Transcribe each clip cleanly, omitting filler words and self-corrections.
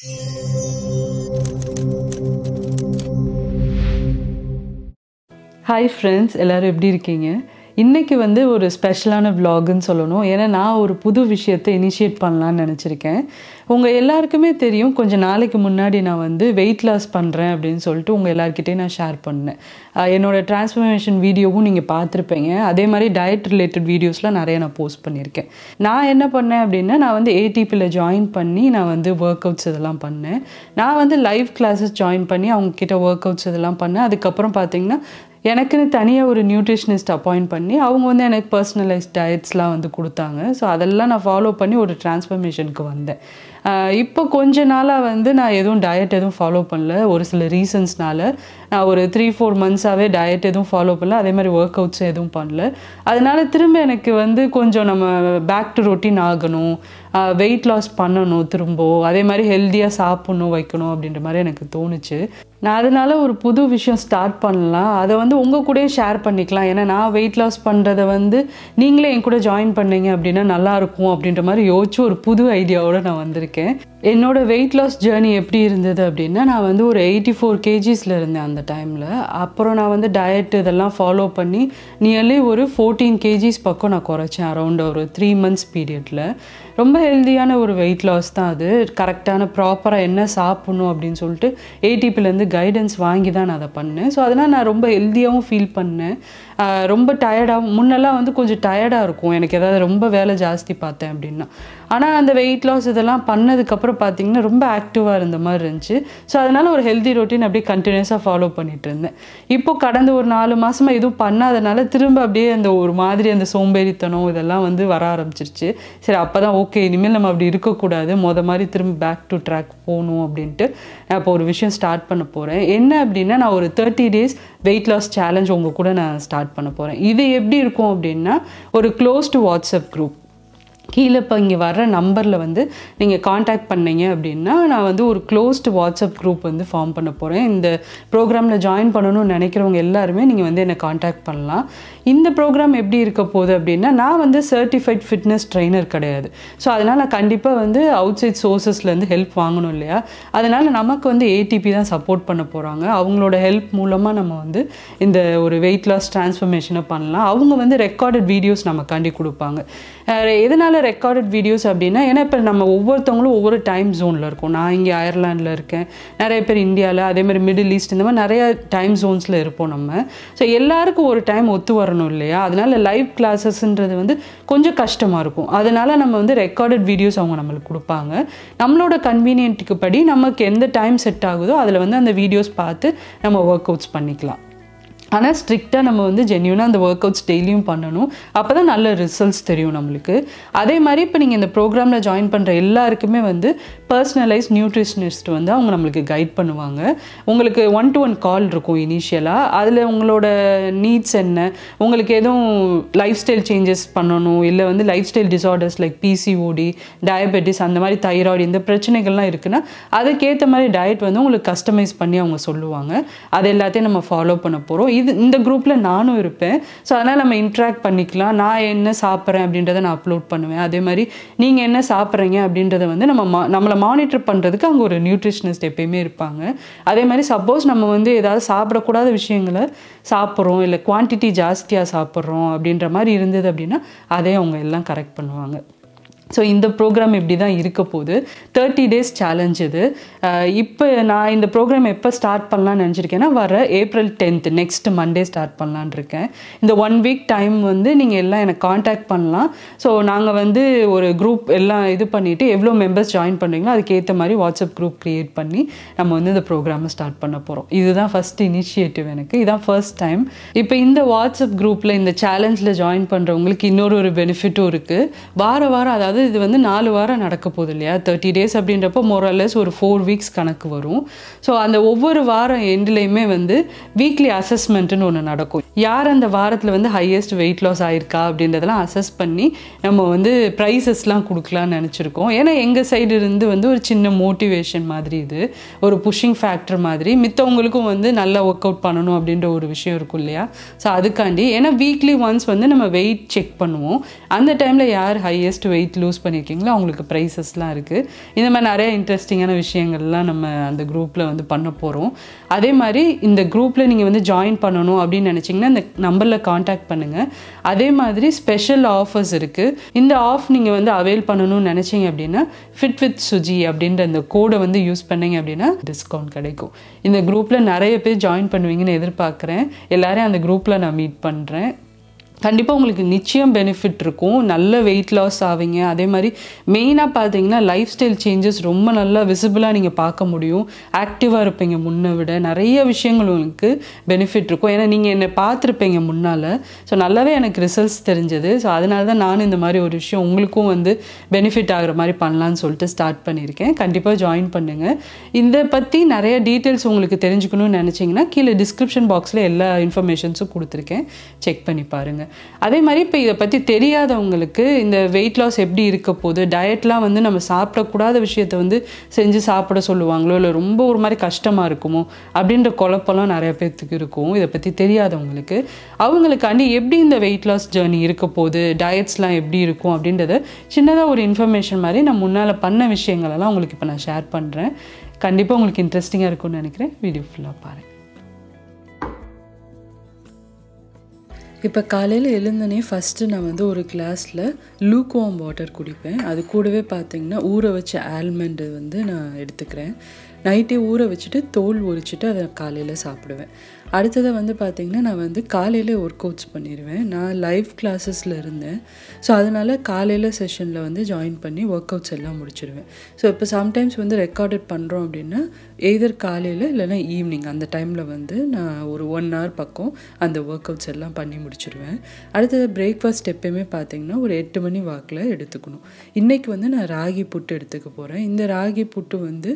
Hi friends, எல்லாரும் எப்படி இருக்கீங்க? இன்னைக்கு வந்து ஒரு ஸ்பெஷலான vlogன்னு சொல்லணும். ஏன்னா நான் ஒரு புது விஷயத்தை இனிஷியேட் பண்ணலாம்னு நினைச்சிருக்கேன். உங்க எல்லாருக்குமே தெரியும் கொஞ்ச நாளைக்கு முன்னாடி நான் வந்து weight loss பண்றேன் அப்படினு சொல்லிட்டு உங்க எல்லார்கிட்டயும் நான் ஷேர் பண்ணேன். என்னோட டிரான்ஸ்ஃபர்மேஷன் வீடியோவும் நீங்க பார்த்திருப்பீங்க. அதே மாதிரி டயட் ரிலேட்டட் வீடியோஸ்லாம் நிறைய நான் போஸ்ட் பண்ணிருக்கேன். நான் என்ன பண்ணேன் அப்படினா நான் வந்து ATP ல ஜாயின் பண்ணி நான் வந்து வொர்க் அவுட்ஸ் இதெல்லாம் பண்ணேன். நான் வந்து லைவ் கிளாसेस ஜாயின் பண்ணி அவங்க கிட்ட வொர்க் அவுட்ஸ் இதெல்லாம் பண்ணேன். அதுக்கு அப்புறம் பாத்தீங்கன்னா எனக்குன்னு தனியா ஒரு நியூட்ரிஷனிஸ்ட் அப்பாயிண்ட் பண்ணி அவங்க வந்து எனக்கு பர்சனலைஸ்ட் டயட்ஸ்லாம் வந்து கொடுத்தாங்க. ஸோ அதெல்லாம் நான் ஃபாலோ பண்ணி ஒரு டிரான்ஸ்ஃபர்மேஷனுக்கு வந்தேன். இப்போ கொஞ்ச நாளாக வந்து நான் எதுவும் டயட் எதுவும் ஃபாலோ பண்ணல. ஒரு சில ரீசன்ஸ்னால நான் ஒரு 3-4 மந்த்ஸாகவே டயட் எதுவும் ஃபாலோ பண்ணல. அதே மாதிரி ஒர்க் அவுட்ஸ் எதுவும் பண்ணல. அதனால திரும்ப எனக்கு வந்து கொஞ்சம் நம்ம பேக் டு ரொட்டீன் ஆகணும், வெயிட் லாஸ் பண்ணணும், திரும்ப அதே மாதிரி ஹெல்த்தியாக சாப்பிடணும் வைக்கணும் அப்படின்ற மாதிரி எனக்கு தோணுச்சு. நான் அதனால ஒரு புது விஷயம் ஸ்டார்ட் பண்ணலாம், அதை வந்து உங்கள் கூட ஷேர் பண்ணிக்கலாம். ஏன்னா நான் வெயிட் லாஸ் பண்ணுறதை வந்து நீங்களே என் கூட ஜாயின் பண்ணீங்க அப்படின்னா நல்லாயிருக்கும் அப்படின்ற மாதிரி யோசிச்சு ஒரு புது ஐடியாவோடு நான் வந்திருக்கேன். என்னோட வெயிட் லாஸ் ஜேர்னி எப்படி இருந்தது அப்படின்னா நான் வந்து ஒரு 84 kgsல இருந்தேன் அந்த டைமில். அப்புறம் நான் வந்து டயட் இதெல்லாம் ஃபாலோ பண்ணி நியர்லி ஒரு 14 kgs பக்கம் நான் குறைச்சேன் அரௌண்ட் ஒரு 3 months பீரியடில். ரொம்ப ஹெல்த்தியான ஒரு வெயிட் லாஸ் தான் அது. கரெக்டான ப்ராப்பராக என்ன சாப்பிடணும் அப்படின்னு சொல்லிட்டு ஏடிபிலேருந்து கைடன்ஸ் வாங்கி தான் நான் அதை பண்ணேன். ஸோ அதனால் நான் ரொம்ப ஹெல்த்தியாகவும் ஃபீல் பண்ணேன். ரொம்ப டயர்டாக முன்னெல்லாம் வந்து கொஞ்சம் டயர்டாக இருக்கும் எனக்கு ஏதாவது ரொம்ப வேலை ஜாஸ்தி பார்த்தேன் அப்படின்னா. ஆனால் அந்த வெயிட் லாஸ் இதெல்லாம் பண்ணதுக்கப்புறம் பார்த்திங்கன்னா ரொம்ப ஆக்டிவாக இருந்த மாதிரி இருந்துச்சு. ஸோ அதனால் ஒரு ஹெல்தி ரொட்டீன் அப்படியே கண்டினியூஸாக ஃபாலோ பண்ணிகிட்டு இருந்தேன். இப்போ கடந்த ஒரு 4 மாதமாக எதுவும் பண்ணாதனால திரும்ப அப்படியே அந்த ஒரு மாதிரி அந்த சோம்பேறித்தனம் இதெல்லாம் வந்து வர ஆரம்பிச்சிருச்சு. சரி அப்போ தான் ஓகே இனிமேல் நம்ம அப்படி இருக்கக்கூடாது, மாதிரி திரும்ப பேக் டு ட்ராக் போகணும் அப்படின்ட்டு நான் இப்போ ஒரு விஷயம் ஸ்டார்ட் பண்ண போகிறேன். என்ன அப்படின்னா நான் ஒரு 30 days வெயிட் லாஸ் சேலஞ்ச் உங்கள் கூட நான் ஸ்டார்ட் பண்ண போகிறேன். இது எப்படி இருக்கும் அப்படின்னா ஒரு க்ளோஸ்டு வாட்ஸ்அப் குரூப். கீழே இப்போ இங்கே வர்ற நம்பரில் வந்து நீங்கள் காண்டாக்ட் பண்ணீங்க அப்படின்னா நான் வந்து ஒரு க்ளோஸ்டு வாட்ஸ்அப் குரூப் வந்து ஃபார்ம் பண்ண போகிறேன். இந்த ப்ரோக்ராமில் ஜாயின் பண்ணணும்னு நினைக்கிறவங்க எல்லாருமே நீங்கள் வந்து என்னை காண்டாக்ட் பண்ணலாம். இந்த ப்ரோக்ராம் எப்படி இருக்க போகுது அப்படின்னா நான் வந்து சர்டிஃபைட் ஃபிட்னஸ் ட்ரெயினர் கிடையாது. ஸோ அதனால் நான் கண்டிப்பாக வந்து அவுட் சைட் சோர்ஸஸ்லேருந்து ஹெல்ப் வாங்கணும் இல்லையா. அதனால் நமக்கு வந்து ஏடிபி தான் சப்போர்ட் பண்ண போகிறாங்க. அவங்களோட ஹெல்ப் மூலமாக நம்ம வந்து இந்த ஒரு வெயிட் லாஸ் டிரான்ஸ்ஃபர்மேஷனை பண்ணலாம். அவங்க வந்து ரெக்கார்டட் வீடியோஸ் நமக்காண்டி கொடுப்பாங்க. எதனால் ரெக்கார்டட் வீடியோஸ் அப்படின்னா ஏன்னா இப்போ நம்ம ஒவ்வொருத்தவங்களும் ஒவ்வொரு டைம் ஜோனில் இருக்கும். நான் இங்கே அயர்லாண்டில் இருக்கேன், நிறைய பேர் இந்தியாவில், அதேமாதிரி மிடில் ஈஸ்ட், இந்த மாதிரி நிறையா டைம் ஜோன்ஸில் இருப்போம் நம்ம. ஸோ எல்லாருக்கும் ஒரு டைம் ஒத்து வரணும் இல்லையா. அதனால் லைவ் கிளாஸஸ்ன்றது வந்து கொஞ்சம் கஷ்டமாக இருக்கும். அதனால் நம்ம வந்து ரெக்கார்டட் வீடியோஸ் அவங்க நம்மளுக்கு கொடுப்பாங்க. நம்மளோட கன்வீனியன்ட்டுக்கு படி நமக்கு எந்த டைம் செட் ஆகுதோ அதில் வந்து அந்த வீடியோஸ் பார்த்து நம்ம ஒர்க் அவுட்ஸ் பண்ணிக்கலாம். ஆனால் ஸ்ட்ரிக்டாக நம்ம வந்து ஜென்யூனாக அந்த ஒர்க் அவுட்ஸ் டெய்லியும் பண்ணணும். அப்போ தான் நல்ல ரிசல்ட்ஸ் தெரியும் நம்மளுக்கு. அதே மாதிரி இப்போ நீங்கள் இந்த ப்ரோக்ராமில் ஜாயின் பண்ணுற எல்லாருக்குமே வந்து பர்சனலைஸ் நியூட்ரிஷனிஸ்ட் வந்து அவங்க நம்மளுக்கு கைட் பண்ணுவாங்க. உங்களுக்கு 1-to-1 கால் இருக்கும் இனிஷியலாக. அதில் உங்களோட நீட்ஸ் என்ன, உங்களுக்கு எதுவும் லைஃப் ஸ்டைல் சேஞ்சஸ் பண்ணணும், இல்லை வந்து life style disorders like PCOD, diabetes, அந்த மாதிரி தைராய்டு, இந்த பிரச்சனைகள்லாம் இருக்குன்னா அதுக்கேற்ற மாதிரி டயட் வந்து உங்களுக்கு கஸ்டமைஸ் பண்ணி அவங்க சொல்லுவாங்க. அது எல்லாத்தையும் நம்ம ஃபாலோ பண்ண போகிறோம். இந்த குரூப்பில் நானும் இருப்பேன். ஸோ அதனால் நம்ம இன்ட்ராக்ட் பண்ணிக்கலாம். நான் என்ன சாப்பிட்றேன் அப்படின்றத நான் அப்லோட் பண்ணுவேன். அதே மாதிரி நீங்கள் என்ன சாப்பிட்றீங்க அப்படின்றத வந்து நம்மளை மானிட்டர் பண்ணுறதுக்கு அங்கே ஒரு நியூட்ரிஷனிஸ்ட் எப்பயுமே இருப்பாங்க. அதே மாதிரி சப்போஸ் நம்ம வந்து ஏதாவது சாப்பிடக்கூடாத விஷயங்களை சாப்பிட்றோம், இல்லை குவான்டிட்டி ஜாஸ்தியாக சாப்பிட்றோம் அப்படின்ற மாதிரி இருந்தது அப்படின்னா அதே அவங்க எல்லாம் கரெக்ட் பண்ணுவாங்க. ஸோ இந்த ப்ரோக்ராம் இப்படி தான் இருக்க போகுது. 30 days சேலஞ்ச் இது. இப்போ நான் இந்த ப்ரோக்ராம் எப்போ ஸ்டார்ட் பண்ணலான்னு நினச்சிருக்கேன்னா வர April 10th next Monday start பண்ணலான் இருக்கேன். இந்த 1 week டைம் வந்து நீங்கள் எல்லாம் எனக்கு காண்டாக்ட் பண்ணலாம். ஸோ நாங்கள் வந்து ஒரு குரூப் எல்லாம் இது பண்ணிவிட்டு எவ்வளோ மெம்பர்ஸ் ஜாயின் பண்ணுறீங்களோ அதுக்கேற்ற மாதிரி வாட்ஸ்அப் குரூப் க்ரியேட் பண்ணி நம்ம வந்து இந்த ப்ரோக்ராமை ஸ்டார்ட் பண்ண போகிறோம். இதுதான் ஃபஸ்ட் இனிஷியேட்டிவ் எனக்கு. இதுதான் ஃபர்ஸ்ட் டைம். இப்போ இந்த வாட்ஸ்அப் குரூப்பில் இந்த சேலஞ்சில் ஜாயின் பண்ணுறவங்களுக்கு இன்னொரு பெனிஃபிட்டும் இருக்குது. வாரம் அதாவது இது வந்து 4 வாரம் நடக்க போகுது இல்லையா. 30 days அப்படின்றப்போ மோரலஸ் ஒரு 4 weeks கணக்கு வரும். ஸோ அந்த ஒவ்வொரு வாரம் எண்ட்லேயுமே வந்து வீக்லி அசஸ்மெண்ட்டுன்னு ஒன்று நடக்கும். யார் அந்த வாரத்தில் வந்து ஹையஸ்ட் வெயிட் லாஸ் ஆயிருக்கா அப்படின்றதெல்லாம் அசஸ் பண்ணி நம்ம வந்து ப்ரைஸஸ்லாம் கொடுக்கலான்னு நினச்சிருக்கோம். ஏன்னா எங்கள் சைடு இருந்து வந்து ஒரு சின்ன மோட்டிவேஷன் மாதிரி, இது ஒரு புஷிங் ஃபேக்டர் மாதிரி மித்தவங்களுக்கும் வந்து நல்லா ஒர்க் அவுட் பண்ணணும் அப்படின்ற ஒரு விஷயம் இருக்கும் இல்லையா. ஸோ அதுக்காண்டி ஏன்னா வீக்லி ஒன்ஸ் வந்து நம்ம வெயிட் செக் பண்ணுவோம். அந்த டைமில் யார் ஹையஸ்ட் வெயிட் லூஸ் சூஸ் பண்ணியிருக்கீங்களோ அவங்களுக்கு ப்ரைஸஸ்லாம் இருக்குது. இந்த மாதிரி நிறைய இன்ட்ரெஸ்டிங்கான விஷயங்கள்லாம் நம்ம அந்த குரூப்பில் வந்து பண்ண போகிறோம். அதே மாதிரி இந்த குரூப்பில் நீங்கள் வந்து ஜாயின் பண்ணணும் அப்படின்னு நினச்சிங்கன்னா இந்த நம்பரில் காண்டாக்ட் பண்ணுங்கள். அதே மாதிரி ஸ்பெஷல் ஆஃபர்ஸ் இருக்குது. இந்த ஆஃப் நீங்கள் வந்து அவைல் பண்ணணும்னு நினச்சிங்க அப்படின்னா FITWITHSUJI அப்படின்ற இந்த கோடை வந்து யூஸ் பண்ணிங்க அப்படின்னா டிஸ்கவுண்ட் கிடைக்கும். இந்த குரூப்பில் நிறைய பேர் ஜாயின் பண்ணுவீங்கன்னு எதிர்பார்க்குறேன். எல்லாரையும் அந்த குரூப்பில் நான் மீட் பண்ணுறேன். கண்டிப்பாக உங்களுக்கு நிச்சயம் பெனிஃபிட் இருக்கும். நல்ல வெயிட் லாஸ் ஆவீங்க. அதே மாதிரி மெயினாக பார்த்தீங்கன்னா லைஃப் ஸ்டைல் சேஞ்சஸ் ரொம்ப நல்லா விசிபிளாக நீங்கள் பார்க்க முடியும். ஆக்டிவாக இருப்பீங்க முன்னை விட. நிறைய விஷயங்கள் உங்களுக்கு பெனிஃபிட் இருக்கும். ஏன்னா நீங்கள் என்னை பார்த்துருப்பீங்க முன்னால். ஸோ நல்லாவே எனக்கு ரிசல்ட்ஸ் தெரிஞ்சது. ஸோ அதனால தான் நானும் இந்த மாதிரி ஒரு விஷயம் உங்களுக்கும் வந்து பெனிஃபிட் ஆகிற மாதிரி பண்ணலான்னு சொல்லிட்டு ஸ்டார்ட் பண்ணியிருக்கேன். கண்டிப்பாக ஜாயின் பண்ணுங்கள். இதை பற்றி நிறைய டீட்டெயில்ஸ் உங்களுக்கு தெரிஞ்சுக்கணும்னு நினச்சிங்கன்னா கீழே டிஸ்கிரிப்ஷன் பாக்ஸில் எல்லா இன்ஃபர்மேஷன்ஸும் கொடுத்துருக்கேன். செக் பண்ணி பாருங்கள். அதே மாதிரி இப்போ இதை பற்றி தெரியாதவங்களுக்கு இந்த வெயிட் லாஸ் எப்படி இருக்க போகுது, டயட்லாம் வந்து நம்ம சாப்பிடக்கூடாத விஷயத்தை வந்து செஞ்சு சாப்பிட சொல்லுவாங்களோ இல்லை ரொம்ப ஒரு மாதிரி கஷ்டமாக இருக்குமோ அப்படின்ற குழப்பம்லாம் நிறைய பேர்த்துக்கு இருக்கும். இதை பற்றி தெரியாதவங்களுக்கு அவங்களுக்காண்டி எப்படி இந்த வெயிட் லாஸ் ஜேர்னி இருக்க போகுது, டயட்ஸ்லாம் எப்படி இருக்கும் அப்படின்றத சின்னதாக ஒரு இன்ஃபர்மேஷன் மாதிரி நான் முன்னால் பண்ண விஷயங்களெல்லாம் உங்களுக்கு இப்போ நான் ஷேர் பண்ணுறேன். கண்டிப்பாக உங்களுக்கு இன்ட்ரெஸ்டிங்காக இருக்கும்னு நினைக்கிறேன். வீடியோ ஃபுல்லாக பாருங்கள். இப்போ காலையில் எழுந்தனே ஃபஸ்ட்டு நான் வந்து ஒரு கிளாஸில் லூக்வார்ம் வாட்டர் குடிப்பேன். அது கூடவே பார்த்திங்கன்னா ஊற வச்ச ஆல்மண்டு வந்து நான் எடுத்துக்கிறேன். நைட்டே ஊற வச்சுட்டு தோல் உரிச்சிட்டு அதை காலையில் சாப்பிடுவேன். அடுத்ததை வந்து பார்த்திங்கன்னா நான் வந்து காலையில் ஒர்க் அவுட்ஸ் பண்ணிடுவேன். நான் லைவ் கிளாஸஸில் இருந்தேன். ஸோ அதனால் காலையில் செஷனில் வந்து ஜாயின் பண்ணி ஒர்க் அவுட்ஸ் எல்லாம் முடிச்சிடுவேன். ஸோ இப்போ சம்டைம்ஸ் வந்து ரெக்கார்டட் பண்ணுறோம் அப்படின்னா எய்தர் காலையில் இல்லைனா ஈவினிங் அந்த டைமில் வந்து நான் ஒரு 1 hour பக்கம் அந்த ஒர்க் அவுட்ஸ் எல்லாம் பண்ணி முடிச்சிடுவேன். அடுத்தது பிரேக்ஃபாஸ்ட் எப்போயுமே பார்த்திங்கன்னா ஒரு 8 மணி வாக்கில் எடுத்துக்கணும். இன்றைக்கி வந்து நான் ராகி புட்டு எடுத்துக்க போகிறேன். இந்த ராகி புட்டு வந்து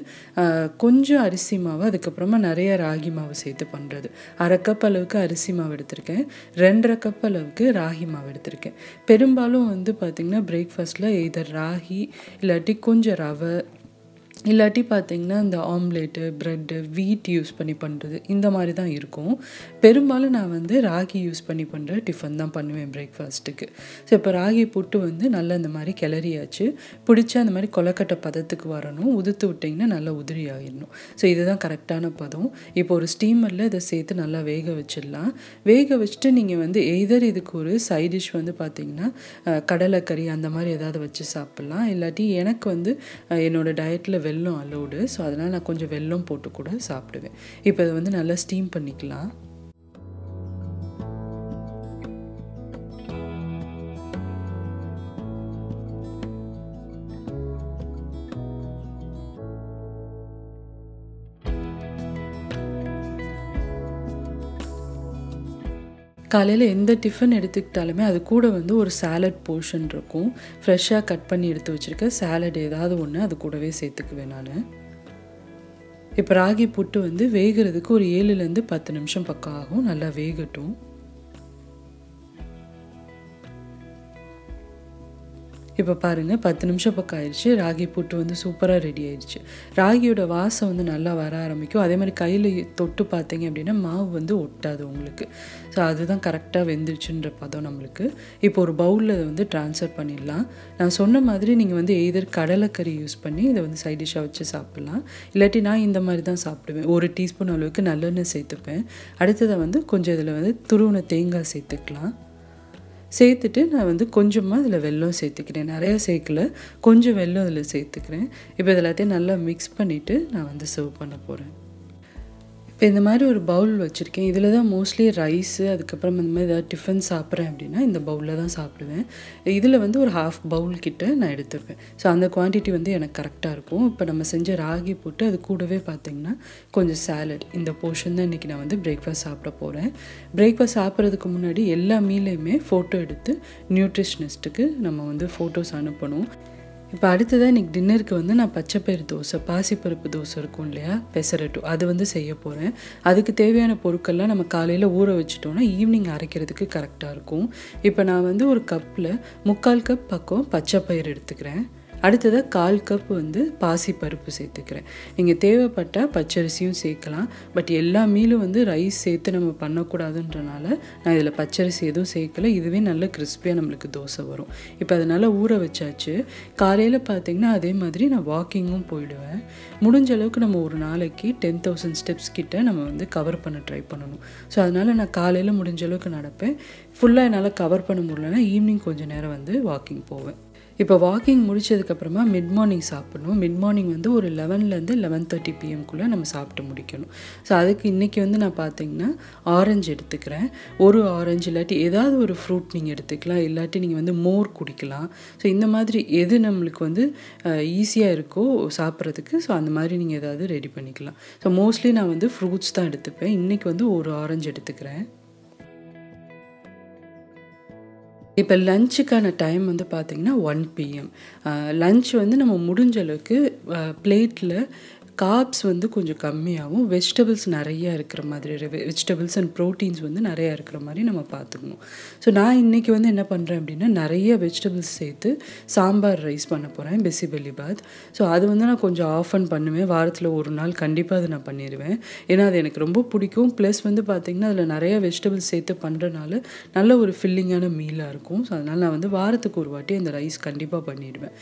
கொஞ்சம் அரிசி மாவு, அதுக்கப்புறமா நிறைய ராகி மாவு சேர்த்து பண்ணுறது. 1/2 கப் அளவுக்கு அரிசி மாவு எடுத்திருக்கேன். 2.5 கப் அளவுக்கு ராகி மாவு எடுத்திருக்கேன். பெரும்பாலும் வந்து பார்த்திங்கன்னா பிரேக்ஃபாஸ்ட்டில் எய்தர் ராகி இல்லாட்டி கொஞ்சம் ரவை இல்லாட்டி பார்த்திங்கன்னா இந்த ஆம்லேட்டு, ப்ரெட்டு, வீட் யூஸ் பண்ணி பண்ணுறது இந்த மாதிரி தான் இருக்கும். பெரும்பாலும் நான் வந்து ராகி யூஸ் பண்ணி பண்ணுற டிஃபன் தான் பண்ணுவேன் பிரேக்ஃபாஸ்ட்டுக்கு. ஸோ இப்போ ராகி புட்டு வந்து நல்லா இந்த மாதிரி கிளறியாச்சு. பிடிச்சா அந்த மாதிரி கொலக்கட்டை பதத்துக்கு வரணும். உதுத்து விட்டிங்கன்னா நல்லா உதிரி ஆகிடணும். ஸோ இதுதான் கரெக்டான பதம். இப்போ ஒரு ஸ்டீமரில் இதை சேர்த்து நல்லா வேக வச்சிடலாம். வேக வச்சுட்டு நீங்கள் வந்து எய்தர் இதுக்கு ஒரு சைட் டிஷ் வந்து பார்த்திங்கன்னா கடலைக்கறி அந்த மாதிரி ஏதாவது வச்சு சாப்பிட்லாம். இல்லாட்டி எனக்கு வந்து என்னோடய டயட்டில் வெல்லம் அலோடு. ஸோ அதனால் நான் கொஞ்சம் வெல்லம் போட்டு கூட சாப்பிடுவேன். இப்போ இதை வந்து நல்லா ஸ்டீம் பண்ணிக்கலாம். காலையில் எந்த டிஃபன் எடுத்துக்கிட்டாலுமே அது கூட வந்து ஒரு சாலட் போர்ஷன் இருக்கும். ஃப்ரெஷ்ஷாக கட் பண்ணி எடுத்து வச்சுருக்க சாலட் ஏதாவது ஒன்று அது கூடவே சேர்த்துக்குவேன் நான். இப்போ ராகி புட்டு வந்து வேகிறதுக்கு ஒரு 7லேருந்து 10 நிமிஷம் பக்கம் ஆகும். நல்லா வேகட்டும். இப்போ பாருங்கள் 10 நிமிஷம் பக்கம் ஆயிடுச்சு. ராகி புட்டு வந்து சூப்பராக ரெடி ஆயிடுச்சு. ராகியோட வாசம் வந்து நல்லா வர ஆரம்பிக்கும். அதே மாதிரி கையில் தொட்டு பார்த்தீங்க அப்படின்னா மாவு வந்து ஒட்டாது உங்களுக்கு. ஸோ அதுதான் கரெக்டாக வெந்துருச்சுன்ற பதம் நம்மளுக்கு. இப்போ ஒரு பவுலில் அதை வந்து ட்ரான்ஸ்ஃபர் பண்ணிடலாம். நான் சொன்ன மாதிரி நீங்கள் வந்து எய்தர் கடலைக்கறி யூஸ் பண்ணி இதை வந்து சைட் டிஷ்ஷாக வச்சு சாப்பிட்லாம். இல்லாட்டி நான் இந்த மாதிரி தான் சாப்பிடுவேன். 1 டீஸ்பூன் அளவுக்கு நல்லெண்ணெய் சேர்த்துப்பேன். அடுத்ததை வந்து கொஞ்சம் இதில் வந்து துருவின தேங்காய் சேர்த்துக்கலாம். சேர்த்துட்டு நான் வந்து கொஞ்சமாக இதில் வெல்லம் சேர்த்துக்கிறேன். நிறையா சேர்க்கல, கொஞ்சம் வெல்லம் இதில் சேர்த்துக்கிறேன். இப்போ இதெல்லாத்தையும் நல்லா மிக்ஸ் பண்ணிவிட்டு நான் வந்து சர்வ் பண்ண போகிறேன். இப்போ இந்த மாதிரி ஒரு பவுல் வச்சுருக்கேன். இதில் தான் மோஸ்ட்லி ரைஸு அதுக்கப்புறம் இந்த மாதிரி ஏதாவது டிஃபன் சாப்பிட்றேன் அப்படின்னா இந்த பவுலில் தான் சாப்பிடுவேன். இதில் வந்து ஒரு 1/2 பவுல் கிட்ட நான் எடுத்துப்பேன். ஸோ அந்த குவான்டிட்டி வந்து எனக்கு கரெக்டாக இருக்கும். இப்போ நம்ம செஞ்ச ராகி போட்டு அது கூடவே பார்த்திங்கன்னா கொஞ்சம் சாலட், இந்த போர்ஷன் தான் இன்றைக்கி நான் வந்து பிரேக்ஃபாஸ்ட் சாப்பிட போகிறேன். பிரேக்ஃபாஸ்ட் சாப்பிட்றதுக்கு முன்னாடி எல்லா மீலையுமே ஃபோட்டோ எடுத்து நியூட்ரிஷனிஸ்ட்டுக்கு நம்ம வந்து ஃபோட்டோஸ் அனுப்பணும். இப்போ அடுத்ததாக இன்றைக்கி டின்னருக்கு வந்து நான் பச்சைப்பயிறு தோசை, பாசிப்பருப்பு தோசை இருக்கும் இல்லையா, பெசரட்டு, அது வந்து செய்ய போகிறேன். அதுக்கு தேவையான பொருட்கள்லாம் நம்ம காலையில் ஊற வச்சுட்டோன்னா ஈவினிங் அரைக்கிறதுக்கு கரெக்டாக இருக்கும். இப்போ நான் வந்து ஒரு கப்பில் 3/4 கப் பக்கம் பச்சைப்பயிறு எடுத்துக்கிறேன். அடுத்ததாக 1/4 கப் வந்து பாசிப்பருப்பு சேர்த்துக்கிறேன். நீங்கள் தேவைப்பட்டால் பச்சரிசியும் சேர்க்கலாம். பட் எல்லா மீலும் வந்து ரைஸ் சேர்த்து நம்ம பண்ணக்கூடாதுன்றனால நான் இதில் பச்சரிசி எதுவும் சேர்க்கல. இதுவே நல்ல கிறிஸ்பியாக நம்மளுக்கு தோசை வரும். இப்போ அதனால் ஊற வச்சாச்சு. காலையில் பார்த்திங்கன்னா அதே மாதிரி நான் வாக்கிங்கும் போயிடுவேன். முடிஞ்ச அளவுக்கு நம்ம ஒரு நாளைக்கு 10,000 ஸ்டெப்ஸ் கிட்ட நம்ம வந்து கவர் பண்ண ட்ரை பண்ணணும். ஸோ அதனால் நான் காலையில் முடிஞ்ச அளவுக்கு நடப்பேன். ஃபுல்லாக என்னால் கவர் பண்ண முடியலன்னா ஈவினிங் கொஞ்சம் நேரம் வந்து வாக்கிங் போவேன். இப்போ வாக்கிங் முடிச்சதுக்கப்புறமா மிட் மார்னிங் சாப்பிடணும். மிட் மார்னிங் வந்து ஒரு 11லேருந்து 11:30 PM நம்ம சாப்பிட்டு முடிக்கணும். ஸோ அதுக்கு இன்றைக்கி வந்து நான் பார்த்திங்கன்னா ஆரஞ்சு எடுத்துக்கிறேன். ஒரு ஆரஞ்சு இல்லாட்டி ஏதாவது ஒரு ஃப்ரூட் நீங்கள் எடுத்துக்கலாம். இல்லாட்டி நீங்கள் வந்து மோர் குடிக்கலாம். ஸோ இந்த மாதிரி எது நம்மளுக்கு வந்து ஈஸியாக இருக்கோ சாப்பிட்றதுக்கு, ஸோ அந்த மாதிரி நீங்கள் ஏதாவது ரெடி பண்ணிக்கலாம். ஸோ மோஸ்ட்லி நான் வந்து ஃப்ரூட்ஸ் தான் எடுத்துப்பேன். இன்றைக்கி வந்து ஒரு ஆரஞ்சு எடுத்துக்கிறேன். இப்போ லஞ்சுக்கான டைம் வந்து பார்த்திங்கன்னா 1 PM. லஞ்ச் வந்து நம்ம முடிஞ்ச அளவுக்கு பிளேட்டில் கார்ப்ஸ் வந்து கொஞ்சம் கம்மியாகவும் வெஜிடபிள்ஸ் நிறையா இருக்கிற மாதிரி, வெஜிடபிள்ஸ் அண்ட் ப்ரோட்டீன்ஸ் வந்து நிறையா இருக்கிற மாதிரி நம்ம பார்த்துக்கணும். ஸோ நான் இன்றைக்கி வந்து என்ன பண்ணுறேன் அப்படின்னா நிறைய வெஜிடபிள்ஸ் சேர்த்து சாம்பார் ரைஸ் பண்ண போகிறேன், பிசிபெல்லி பாத். ஸோ அது வந்து நான் கொஞ்சம் ஆஃப் அண்ட் பண்ணுவேன். வாரத்தில் ஒரு நாள் கண்டிப்பாக அதை நான் பண்ணிடுவேன். ஏன்னா அது எனக்கு ரொம்ப பிடிக்கும். ப்ளஸ் வந்து பார்த்திங்கன்னா அதில் நிறைய வெஜிடபிள்ஸ் சேர்த்து பண்ணுறனால நல்ல ஒரு ஃபில்லிங்கான மீலாக இருக்கும். ஸோ அதனால் நான் வந்து வாரத்துக்கு ஒரு வாட்டி அந்த ரைஸ் கண்டிப்பாக பண்ணிடுவேன்.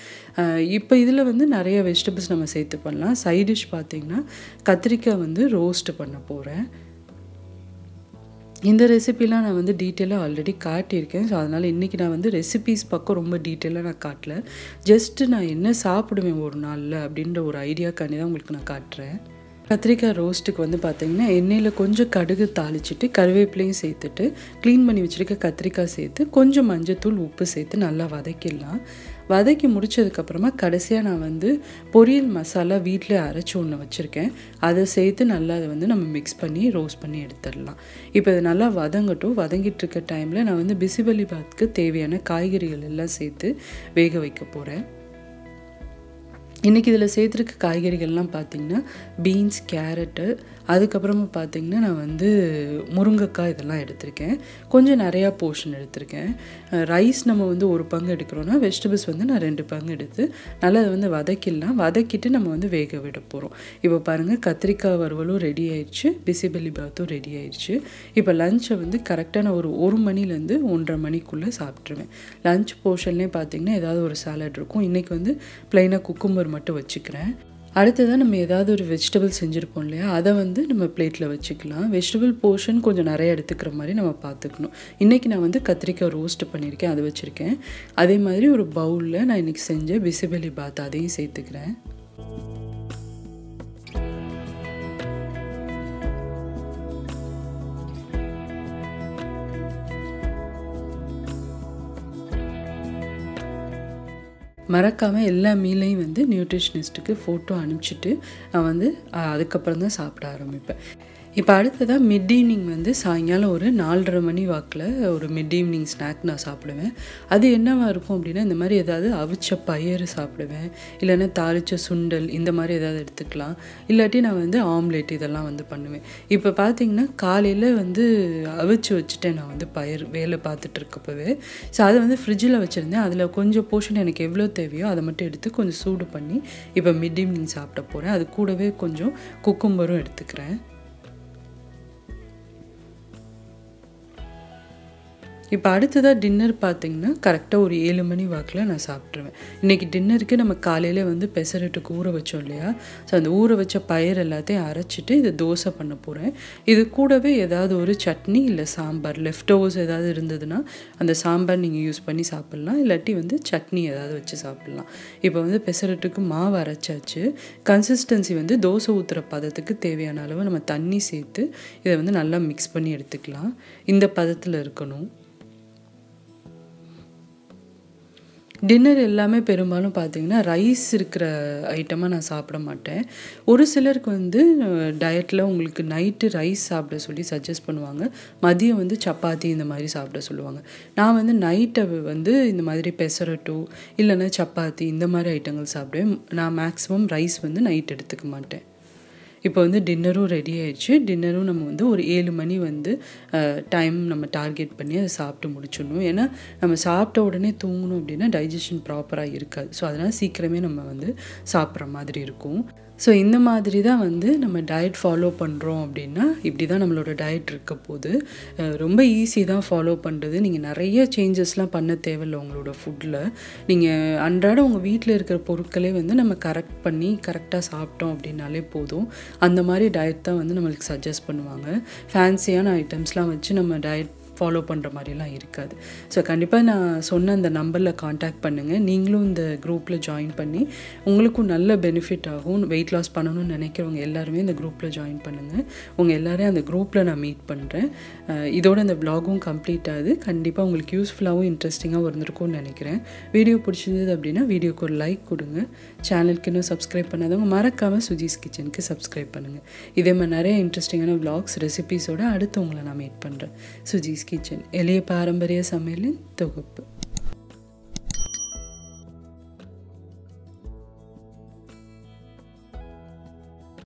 இப்போ இதில் வந்து நிறைய வெஜிடபிள்ஸ் நம்ம சேர்த்து பண்ணலாம். சைட் டிஷ் பார்த்திங்கன்னா கத்திரிக்காய் வந்து ரோஸ்ட் பண்ண போகிறேன். இந்த ரெசிபிலாம் நான் வந்து டீட்டெயிலாக ஆல்ரெடி காட்டியிருக்கேன். ஸோ அதனால் இன்றைக்கி நான் வந்து ரெசிபீஸ் பக்கம் ரொம்ப டீட்டெயிலாக நான் காட்டல. ஜஸ்ட்டு நான் என்ன சாப்பிடுவேன் ஒரு நாளில் அப்படின்ற ஒரு ஐடியாக்காண்டி தான் உங்களுக்கு நான் காட்டுறேன். கத்திரிக்காய் ரோஸ்ட்டுக்கு வந்து பார்த்திங்கன்னா எண்ணெயில் கொஞ்சம் கடுகு தாளிச்சிட்டு கருவேப்பிலையும் சேர்த்துட்டு க்ளீன் பண்ணி வச்சுருக்க கத்திரிக்காய் சேர்த்து கொஞ்சம் மஞ்சத்தூள் உப்பு சேர்த்து நல்லா வதக்கிடலாம். வதக்கி முடித்ததுக்கப்புறமா கடைசியாக நான் வந்து பொரியல் மசாலா வீட்டில் அரைச்சி ஒன்று வச்சுருக்கேன். அதை சேர்த்து நல்லா அதை வந்து நம்ம மிக்ஸ் பண்ணி ரோஸ்ட் பண்ணி எடுத்துடலாம். இப்போ இது நல்லா வதங்கட்டும். வதங்கிட்டு இருக்க டைமில் நான் வந்து பிசிபெல்லி பாத்துக்கு தேவையான காய்கறிகள் எல்லாம் சேர்த்து வேக வைக்க போகிறேன். இன்றைக்கி இதில் சேர்த்துருக்க காய்கறிகள்லாம் பார்த்திங்கன்னா பீன்ஸ், கேரட்டு, அதுக்கப்புறமா பார்த்திங்கன்னா நான் வந்து முருங்கைக்காய் இதெல்லாம் எடுத்திருக்கேன். கொஞ்சம் நிறையா போர்ஷன் எடுத்திருக்கேன். ரைஸ் நம்ம வந்து 1 பங்கு எடுக்கிறோன்னா வெஜிடபிள்ஸ் வந்து நான் 2 பங்கு எடுத்து நல்லா அதை வந்து வதக்கிடலாம். வதக்கிட்டு நம்ம வந்து வேக விட போகிறோம். இப்போ பாருங்கள் கத்திரிக்காய் வறுவலும் ரெடி ஆயிடுச்சு, பிசிபெல்லி பாத்தும் ரெடி ஆயிடுச்சு. இப்போ லஞ்சை வந்து கரெக்டாக நான் ஒரு 1 மணிலேருந்து 1:30 மணிக்குள்ளே சாப்பிட்ருவேன். லஞ்ச் போர்ஷன்லேயே பார்த்திங்கன்னா ஏதாவது ஒரு சாலட் இருக்கும். இன்றைக்கி வந்து ப்ளைனாக குக்கும்பர் மட்டும் வச்சுக்கிறேன். அடுத்ததாக நம்ம ஏதாவது ஒரு வெஜிடபிள் செஞ்சுருப்போம் இல்லையா, அதை வந்து நம்ம பிளேட்டில் வச்சுக்கலாம். வெஜிடபிள் போர்ஷன் கொஞ்சம் நிறைய எடுத்துக்கிற மாதிரி நம்ம பார்த்துக்கணும். இன்றைக்கி நான் வந்து கத்திரிக்காய் ரோஸ்ட் பண்ணியிருக்கேன், அதை வச்சுருக்கேன். அதே மாதிரி ஒரு பவுலில் நான் இன்றைக்கி செஞ்ச பிசிபெல்லி பாத் அதையும் சேர்த்துக்கிறேன். மறக்காமல் எல்லா மீலையும் வந்து நியூட்ரிஷனிஸ்ட்டுக்கு ஃபோட்டோ அனுப்பிச்சிட்டு நான் வந்து அதுக்கப்புறம் தான் சாப்பிட ஆரம்பிப்பேன். இப்போ அடுத்ததாக மிட் ஈவினிங் வந்து சாயங்காலம் ஒரு 4:30 மணி வாக்கில் ஒரு மிட் ஈவினிங் ஸ்நாக் நான் சாப்பிடுவேன். அது என்னவா இருக்கும் அப்படின்னா இந்த மாதிரி ஏதாவது அவிச்ச பயிறு சாப்பிடுவேன், இல்லைன்னா தாளித்த சுண்டல் இந்த மாதிரி ஏதாவது எடுத்துக்கலாம். இல்லாட்டி நான் வந்து ஆம்லேட் இதெல்லாம் வந்து பண்ணுவேன். இப்போ பார்த்திங்கன்னா காலையில் வந்து அவிச்சு வச்சுட்டேன். நான் வந்து பயிர் வேலை பார்த்துட்டு இருக்கப்பவே ஸோ அதை வந்து ஃப்ரிட்ஜில் வச்சுருந்தேன். அதில் கொஞ்சம் போர்ஷன் எனக்கு எவ்வளோ தேவையோ அதை மட்டும் எடுத்து கொஞ்சம் சூடு பண்ணி இப்போ மிட் ஈவினிங் சாப்பிட போகிறேன். அது கூடவே கொஞ்சம் குக்கும்பரும் எடுத்துக்கிறேன். இப்போ அடுத்ததாக டின்னர் பார்த்திங்கன்னா கரெக்டாக ஒரு 7 மணி வாக்கில் நான் சாப்பிட்ருவேன். இன்றைக்கி டின்னருக்கு நம்ம காலையில் வந்து பெசரட்டுக்கு ஊற வச்சோம் இல்லையா, ஸோ அந்த ஊற வச்ச பயிர் எல்லாத்தையும் அரைச்சிட்டு இது தோசை பண்ண போகிறேன். இது கூடவே ஏதாவது ஒரு சட்னி இல்லை சாம்பார் லெஃப்ட் ஓவர்ஸ் ஏதாவது இருந்ததுன்னா அந்த சாம்பார் நீங்கள் யூஸ் பண்ணி சாப்பிட்லாம். இல்லாட்டி வந்து சட்னி ஏதாவது வச்சு சாப்பிட்லாம். இப்போ வந்து பெசரட்டுக்கு மாவு அரைச்சாச்சு. கன்சிஸ்டன்சி வந்து தோசை ஊற்றுற பதத்துக்கு தேவையான அளவு நம்ம தண்ணி சேர்த்து இதை வந்து நல்லா மிக்ஸ் பண்ணி எடுத்துக்கலாம். இந்த பதத்தில் இருக்கணும். டின்னர் எல்லாமே பெரும்பாலும் பார்த்திங்கன்னா ரைஸ் இருக்கிற ஐட்டமாக நான் சாப்பிட மாட்டேன். ஒரு சிலருக்கு வந்து டயட்டில் உங்களுக்கு நைட்டு ரைஸ் சாப்பிட சொல்லி சஜஸ்ட் பண்ணுவாங்க, மதியம் வந்து சப்பாத்தி இந்த மாதிரி சாப்பிட சொல்லுவாங்க. நான் வந்து நைட்டை வந்து இந்த மாதிரி பெசரட்டோ இல்லைன்னா சப்பாத்தி இந்த மாதிரி ஐட்டங்கள் சாப்பிடுவேன். நான் மேக்ஸிமம் ரைஸ் வந்து நைட் எடுத்துக்க மாட்டேன். இப்போ வந்து டின்னரும் ரெடி ஆயிடுச்சு. டின்னரும் நம்ம வந்து ஒரு 7 மணி வந்து டைம் நம்ம டார்கெட் பண்ணி அதை சாப்பிட்டு முடிச்சிடணும். ஏன்னா நம்ம சாப்பிட்ட உடனே தூங்கணும் அப்படின்னா டைஜஷன் ப்ராப்பராக இருக்காது. ஸோ அதனால் சீக்கிரமே நம்ம வந்து சாப்பிட்ற மாதிரி இருக்கும். ஸோ இந்த மாதிரி தான் வந்து நம்ம டயட் ஃபாலோ பண்ணுறோம் அப்படின்னா இப்படி தான் நம்மளோட டயட் இருக்க போது. ரொம்ப ஈஸி தான் ஃபாலோ பண்ணுறது. நீங்கள் நிறைய சேஞ்சஸ்லாம் பண்ண தேவையில்லை உங்களோட ஃபுட்டில். நீங்கள் அன்றாட உங்கள் வீட்டில் இருக்கிற பொருட்களே வந்து நம்ம கரெக்ட் பண்ணி கரெக்டாக சாப்பிட்டோம் அப்படின்னாலே போதும். அந்த மாதிரி டயட் தான் வந்து நம்மளுக்கு சஜஸ்ட் பண்ணுவாங்க. ஃபேன்சியான ஐட்டம்ஸ்லாம் வச்சு நம்ம டயட் ஃபாலோ பண்ணுற மாதிரிலாம் இருக்காது. ஸோ கண்டிப்பாக நான் சொன்ன அந்த நம்பரில் காண்டாக்ட் பண்ணுங்கள். நீங்களும் இந்த குரூப்பில் ஜாயின் பண்ணி உங்களுக்கும் நல்ல பெனிஃபிட் ஆகும். வெயிட் லாஸ் பண்ணணும்னு நினைக்கிறவங்க எல்லாருமே இந்த குரூப்பில் ஜாயின் பண்ணுங்கள். உங்கள் எல்லோரையும் அந்த குரூப்பில் நான் மீட் பண்ணுறேன். இதோட இந்த வ்ளாகும் கம்ப்ளீட் ஆகுது. கண்டிப்பாக உங்களுக்கு யூஸ்ஃபுல்லாகவும் இன்ட்ரெஸ்டிங்காகவும் இருந்திருக்கும்னு நினைக்கிறேன். வீடியோ பிடிச்சிருந்தது அப்படின்னா வீடியோக்கு ஒரு லைக் கொடுங்க. சேனலுக்கு இன்னும் சப்ஸ்கிரைப் பண்ணாதவங்க மறக்காமல் சுஜிஸ் கிச்சனுக்கு சப்ஸ்கிரைப் பண்ணுங்கள். இதே மாதிரி நிறைய இன்ட்ரெஸ்டிங்கான வ்ளாக்ஸ் ரெசிபீஸோடு அடுத்து உங்களை நான் மீட் பண்ணுறேன். சுஜிஸ் கிச்சன், எளிய பாரம்பரிய சமையலின் தொகுப்பு.